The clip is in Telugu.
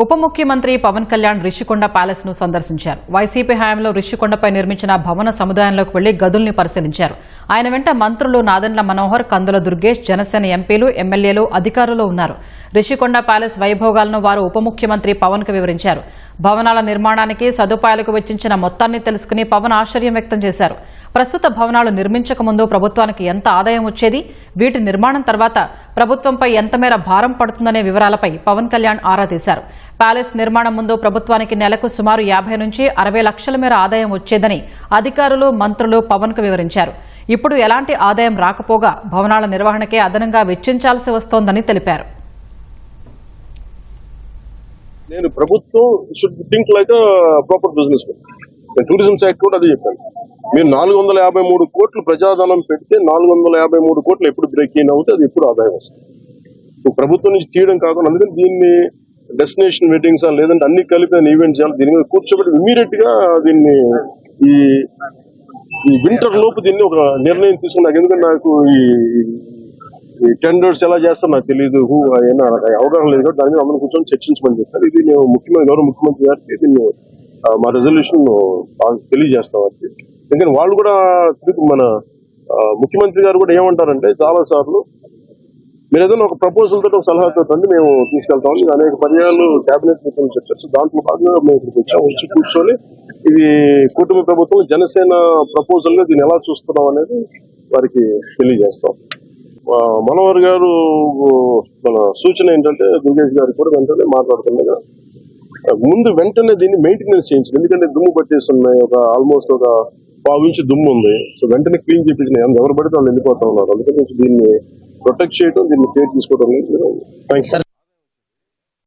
ఉప ముఖ్యమంత్రి పవన్ కళ్యాణ్ రిషికొండ ప్యాలెస్ ను సందర్శించారు. వైసీపీ హయాంలో రిషికొండపై నిర్మించిన భవన సముదాయంలోకి వెళ్లి గదుల్ని పరిశీలించారు. ఆయన వెంట మంత్రులు నాదెండ్ల మనోహర్, కందుల దుర్గేష్, జనసేన ఎంపీలు, ఎమ్మెల్యేలు, అధికారులు ఉన్నారు. రిషికొండ ప్యాలెస్ వైభోగాలను వారు ఉప ముఖ్యమంత్రి పవన్ కు వివరించారు. భవనాల నిర్మాణానికి సదుపాయాలకు వెచ్చించిన మొత్తాన్ని తెలుసుకుని పవన్ ఆశ్చర్యం వ్యక్తం చేశారు. ప్రస్తుత భవనాలు నిర్మించక ముందు ప్రభుత్వానికి ఎంత ఆదాయం వచ్చేది, వీటి నిర్మాణం తర్వాత ప్రభుత్వంపై ఎంత మేర భారం పడుతుందనే వివరాలపై పవన్ కళ్యాణ్ ఆరా తీశారు. ప్యాలెస్ నిర్మాణం ముందు ప్రభుత్వానికి నెలకు సుమారు 50 నుంచి 60 లక్షల మేర ఆదాయం వచ్చేదని అధికారులు, మంత్రులు పవన్ కు వివరించారు. ఇప్పుడు ఎలాంటి ఆదాయం రాకపోగా భవనాల నిర్వహణకే అదనంగా వెచ్చించాల్సి వస్తోందని తెలిపారు. నేను ప్రభుత్వం should think like proper business. నేను టూరిజం శాఖ కూడా అదే చెప్పాను. మీరు 453 కోట్లు ప్రజాధనం పెడితే 453 కోట్లు ఎప్పుడు బ్రేక్ ఇన్ అవుతే అది ఎప్పుడు ఆదాయం వస్తుంది. ప్రభుత్వం నుంచి తీయడం కాకుండా అందుకని దీన్ని డెస్టినేషన్ వెడ్డింగ్స్ లేదంటే అన్ని కలిపి ఈవెంట్ చేయాలి. దీని మీద కూర్చోబెట్టి ఇమీడియట్ గా దీన్ని ఈ వింటర్ లోపు దీన్ని ఒక నిర్ణయం తీసుకున్నాను. ఎందుకంటే నాకు ఈ టెండర్స్ ఎలా చేస్తారో నాకు తెలియదు, అవగాహన లేదు కాబట్టి దాని మీద అందరూ కూర్చొని చర్చించమని చెప్పారు. ఇది నేను గౌరవ ముఖ్యమంత్రి గారికి దీన్ని మా రెజల్యూషన్ తెలియజేస్తాం. అది ఎందుకంటే వాళ్ళు కూడా మన ముఖ్యమంత్రి గారు కూడా ఏమంటారంటే చాలా సార్లు మీరు ఏదైనా ఒక ప్రపోజల్ తోటి ఒక సలహాతో మేము తీసుకెళ్తామని అనేక పర్యాలు కేబినెట్ మీటింగ్ చర్చ దాంట్లో భాగంగా మేము ఇక్కడికి వచ్చి కూర్చొని ఇది కుటుంబ ప్రభుత్వం జనసేన ప్రపోజల్ గా దీన్ని ఎలా చూస్తున్నాం అనేది వారికి తెలియజేస్తాం. మనోహర్ గారు మన సూచన ఏంటంటే దుర్గేష్ గారు కూడా వెంటనే మాట్లాడుతుండగా ముందు వెంటనే దీన్ని మెయింటెనెన్స్ చేయించారు. ఎందుకంటే దుమ్ము పట్టేస్తున్నాయి, ఆల్మోస్ట్ ఒక 1 ఇంచు దుమ్ము ఉంది. సో వెంటనే క్లీన్ చేయించిన ఎవరు పడితే వాళ్ళు వెళ్ళిపోతా ఉన్నారు. అందుకని దీన్ని ప్రొటెక్ట్ చేయడం, దీన్ని కేర్ తీసుకోవడం. థ్యాంక్స్.